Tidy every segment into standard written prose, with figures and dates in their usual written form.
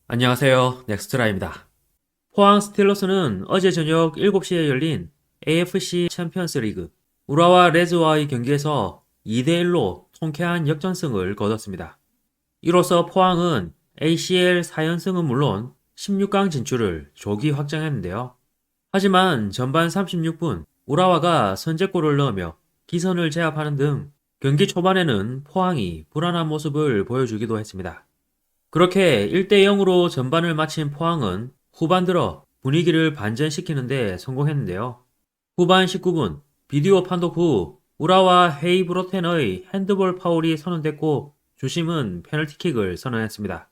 안녕하세요. 넥스트라입니다. 포항 스틸러스는 어제 저녁 7시에 열린 AFC 챔피언스 리그 우라와 레즈와의 경기에서 2대1로 통쾌한 역전승을 거뒀습니다. 이로써 포항은 ACL 4연승은 물론 16강 진출을 조기 확정했는데요. 하지만 전반 36분 우라와가 선제골을 넣으며 기선을 제압하는 등 경기 초반에는 포항이 불안한 모습을 보여주기도 했습니다. 그렇게 1대 0으로 전반을 마친 포항은 후반 들어 분위기를 반전시키는데 성공했는데요. 후반 19분 비디오 판독 후 우라와 헤이브로텐의 핸드볼 파울이 선언됐고 주심은 페널티킥을 선언했습니다.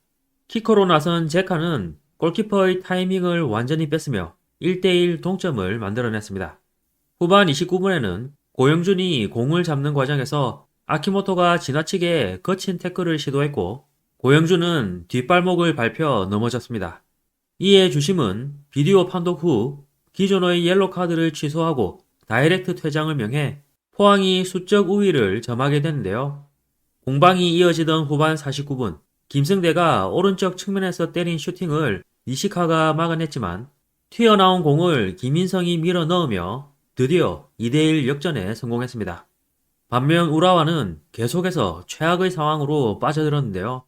키커로 나선 제카는 골키퍼의 타이밍을 완전히 뺐으며 1대1 동점을 만들어냈습니다. 후반 29분에는 고영준이 공을 잡는 과정에서 아키모토가 지나치게 거친 태클을 시도했고 고영준은 뒷발목을 밟혀 넘어졌습니다. 이에 주심은 비디오 판독 후 기존의 옐로 카드를 취소하고 다이렉트 퇴장을 명해 포항이 수적 우위를 점하게 됐는데요. 공방이 이어지던 후반 49분 김승대가 오른쪽 측면에서 때린 슈팅을 니시카가 막아냈지만 튀어나온 공을 김인성이 밀어 넣으며 드디어 2대1 역전에 성공했습니다. 반면 우라와는 계속해서 최악의 상황으로 빠져들었는데요.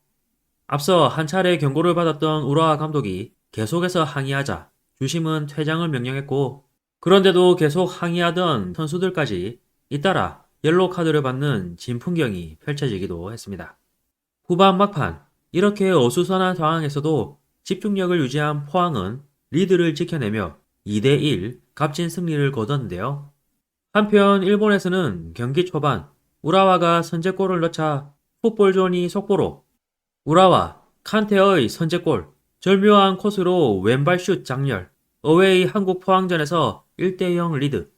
앞서 한 차례 경고를 받았던 우라와 감독이 계속해서 항의하자 주심은 퇴장을 명령했고 그런데도 계속 항의하던 선수들까지 잇따라 옐로우 카드를 받는 진풍경이 펼쳐지기도 했습니다. 후반 막판 이렇게 어수선한 상황에서도 집중력을 유지한 포항은 리드를 지켜내며 2대1 값진 승리를 거뒀는데요. 한편 일본에서는 경기 초반 우라와가 선제골을 넣자 풋볼존이 속보로 우라와 칸테의 선제골, 절묘한 코스로 왼발 슛 장렬, 어웨이 한국 포항전에서 1대0 리드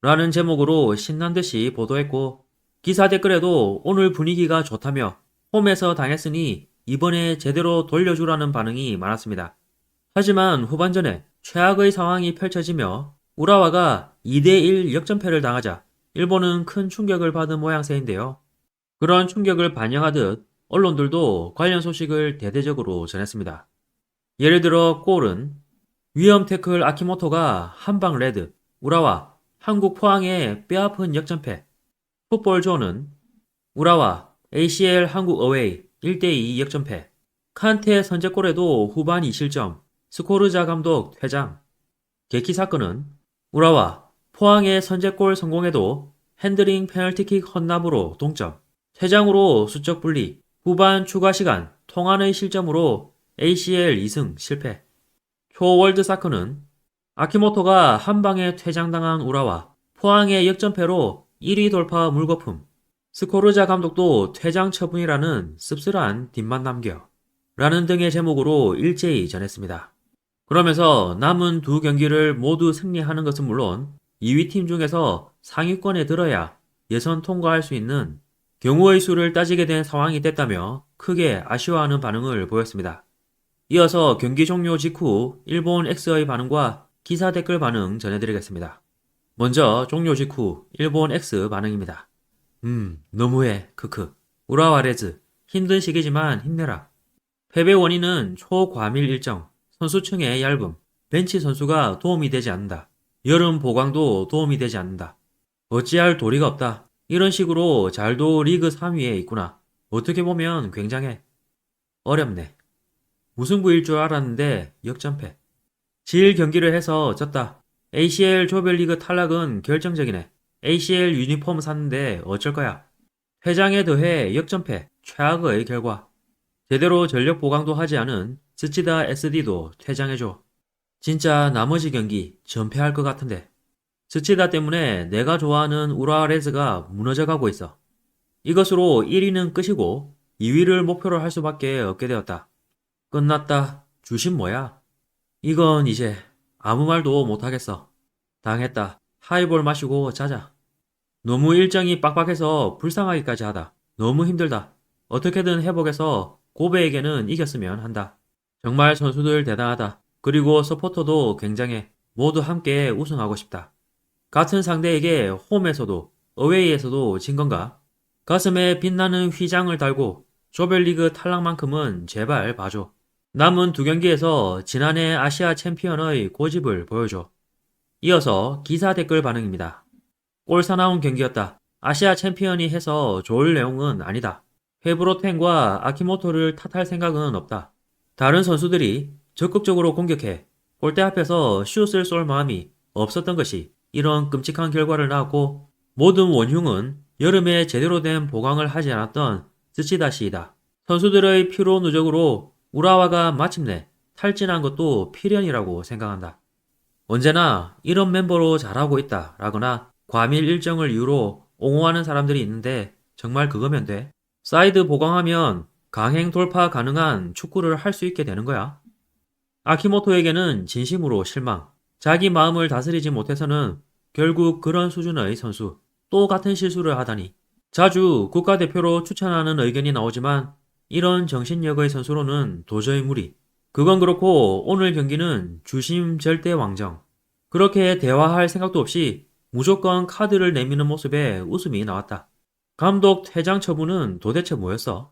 라는 제목으로 신난 듯이 보도했고 기사 댓글에도 오늘 분위기가 좋다며 홈에서 당했으니 이번에 제대로 돌려주라는 반응이 많았습니다. 하지만 후반전에 최악의 상황이 펼쳐지며 우라와가 2대1 역전패를 당하자 일본은 큰 충격을 받은 모양새인데요. 그런 충격을 반영하듯 언론들도 관련 소식을 대대적으로 전했습니다. 예를 들어 골은 위험 태클 아키모토가 한방 레드, 우라와 한국 포항의 뼈아픈 역전패, 풋볼존은 우라와 ACL 한국 어웨이 1대2 역전패, 칸테 선제골에도 후반 2실점, 스코르자 감독 퇴장, 개키 사건은 우라와 포항의 선제골 성공에도 핸드링 페널티킥 헌납으로 동점, 퇴장으로 수적 분리, 후반 추가 시간 통안의 실점으로 ACL 2승 실패. 초월드 사커는 아키모토가 한방에 퇴장당한 우라와 포항의 역전패로 1위 돌파 물거품. 스코르자 감독도 퇴장 처분이라는 씁쓸한 뒷만 남겨. 라는 등의 제목으로 일제히 전했습니다. 그러면서 남은 두 경기를 모두 승리하는 것은 물론 2위 팀 중에서 상위권에 들어야 예선 통과할 수 있는 경우의 수를 따지게 된 상황이 됐다며 크게 아쉬워하는 반응을 보였습니다. 이어서 경기 종료 직후 일본 X의 반응과 기사 댓글 반응 전해드리겠습니다. 먼저 종료 직후 일본 X 반응입니다. 너무해, 크크. 우라와레즈, 힘든 시기지만 힘내라. 패배 원인은 초과밀 일정, 선수층의 얇음, 벤치 선수가 도움이 되지 않는다. 여름 보강도 도움이 되지 않는다. 어찌할 도리가 없다. 이런 식으로 잘도 리그 3위에 있구나. 어떻게 보면 굉장해. 어렵네. 무승부일 줄 알았는데 역전패. 질 경기를 해서 졌다. ACL 조별리그 탈락은 결정적이네. ACL 유니폼 샀는데 어쩔 거야. 퇴장에 더해 역전패, 최악의 결과. 제대로 전력 보강도 하지 않은 스치다 SD도 퇴장해줘. 진짜 나머지 경기 전패할 것 같은데. 스치다 때문에 내가 좋아하는 우라레즈가 무너져가고 있어. 이것으로 1위는 끝이고 2위를 목표로 할 수밖에 없게 되었다. 끝났다. 주심 뭐야? 이건 이제 아무 말도 못하겠어. 당했다. 하이볼 마시고 자자. 너무 일정이 빡빡해서 불쌍하기까지 하다. 너무 힘들다. 어떻게든 회복해서 고베에게는 이겼으면 한다. 정말 선수들 대단하다. 그리고 서포터도 굉장해. 모두 함께 우승하고 싶다. 같은 상대에게 홈에서도 어웨이에서도 진 건가? 가슴에 빛나는 휘장을 달고 조별리그 탈락만큼은 제발 봐줘. 남은 두 경기에서 지난해 아시아 챔피언의 고집을 보여줘. 이어서 기사 댓글 반응입니다. 골 사나운 경기였다. 아시아 챔피언이 해서 좋을 내용은 아니다. 페브로텐과 아키모토를 탓할 생각은 없다. 다른 선수들이 적극적으로 공격해 골대 앞에서 슛을 쏠 마음이 없었던 것이 이런 끔찍한 결과를 낳았고, 모든 원흉은 여름에 제대로 된 보강을 하지 않았던 스치다시이다. 선수들의 피로 누적으로 우라와가 마침내 탈진한 것도 필연이라고 생각한다. 언제나 이런 멤버로 잘하고 있다 라거나 과밀 일정을 이유로 옹호하는 사람들이 있는데 정말 그거면 돼? 사이드 보강하면 강행 돌파 가능한 축구를 할 수 있게 되는 거야. 아키모토에게는 진심으로 실망. 자기 마음을 다스리지 못해서는 결국 그런 수준의 선수, 또 같은 실수를 하다니. 자주 국가대표로 추천하는 의견이 나오지만 이런 정신력의 선수로는 도저히 무리. 그건 그렇고 오늘 경기는 주심 절대 왕정. 그렇게 대화할 생각도 없이 무조건 카드를 내미는 모습에 웃음이 나왔다. 감독 퇴장 처분은 도대체 뭐였어?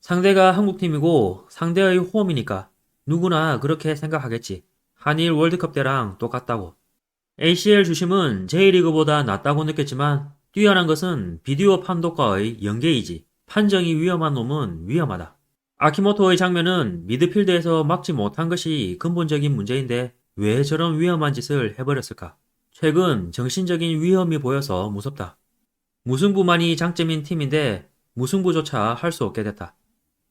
상대가 한국팀이고 상대의 홈이니까 누구나 그렇게 생각하겠지. 한일 월드컵 때랑 똑같다고. ACL 주심은 J리그보다 낫다고 느꼈지만 뛰어난 것은 비디오 판독과의 연계이지. 판정이 위험한 놈은 위험하다. 아키모토의 장면은 미드필드에서 막지 못한 것이 근본적인 문제인데 왜 저런 위험한 짓을 해버렸을까? 최근 정신적인 위험이 보여서 무섭다. 무승부만이 장점인 팀인데 무승부조차 할 수 없게 됐다.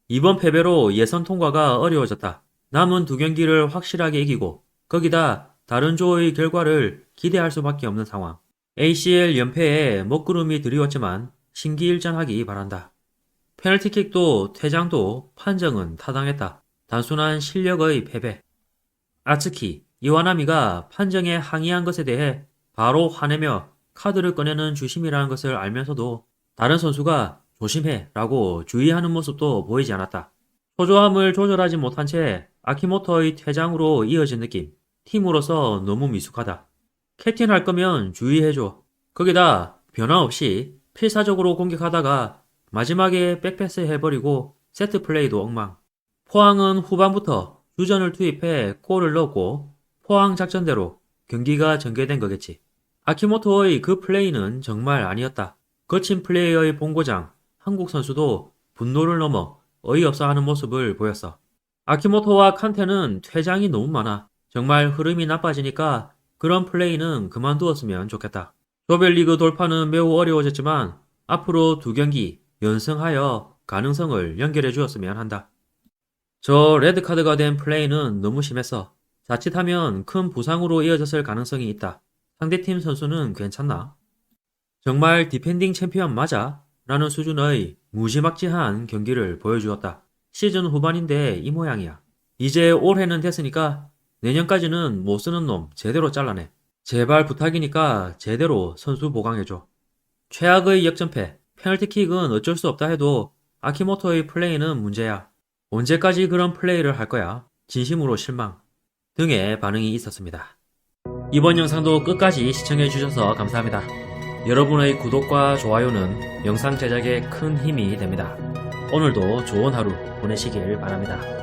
이번 패배로 예선 통과가 어려워졌다. 남은 두 경기를 확실하게 이기고 거기다 다른 조의 결과를 기대할 수밖에 없는 상황. ACL 연패에 먹구름이 드리웠지만 신기일전하기 바란다. 페널티킥도 퇴장도 판정은 타당했다. 단순한 실력의 패배. 아츠키, 이와나미가 판정에 항의한 것에 대해 바로 화내며 카드를 꺼내는 주심이라는 것을 알면서도 다른 선수가 조심해 라고 주의하는 모습도 보이지 않았다. 초조함을 조절하지 못한 채 아키모토의 퇴장으로 이어진 느낌. 팀으로서 너무 미숙하다. 캡틴 할 거면 주의해줘. 거기다 변화 없이 필사적으로 공격하다가 마지막에 백패스 해버리고 세트 플레이도 엉망. 포항은 후반부터 주전을 투입해 골을 넣었고 포항 작전대로 경기가 전개된 거겠지. 아키모토의 그 플레이는 정말 아니었다. 거친 플레이의 본고장, 한국 선수도 분노를 넘어 어이없어하는 모습을 보였어. 아키모토와 칸테는 퇴장이 너무 많아. 정말 흐름이 나빠지니까 그런 플레이는 그만두었으면 좋겠다. 조별리그 돌파는 매우 어려워졌지만 앞으로 두 경기 연승하여 가능성을 연결해 주었으면 한다. 저 레드카드가 된 플레이는 너무 심했어. 자칫하면 큰 부상으로 이어졌을 가능성이 있다. 상대팀 선수는 괜찮나? 정말 디펜딩 챔피언 맞아? 라는 수준의 무지막지한 경기를 보여주었다. 시즌 후반인데 이 모양이야. 이제 올해는 됐으니까 내년까지는 못 쓰는 놈 제대로 잘라내. 제발 부탁이니까 제대로 선수 보강해줘. 최악의 역전패, 페널티킥은 어쩔 수 없다 해도 아키모토의 플레이는 문제야. 언제까지 그런 플레이를 할 거야? 진심으로 실망. 등의 반응이 있었습니다. 이번 영상도 끝까지 시청해주셔서 감사합니다. 여러분의 구독과 좋아요는 영상 제작에 큰 힘이 됩니다. 오늘도 좋은 하루 보내시길 바랍니다.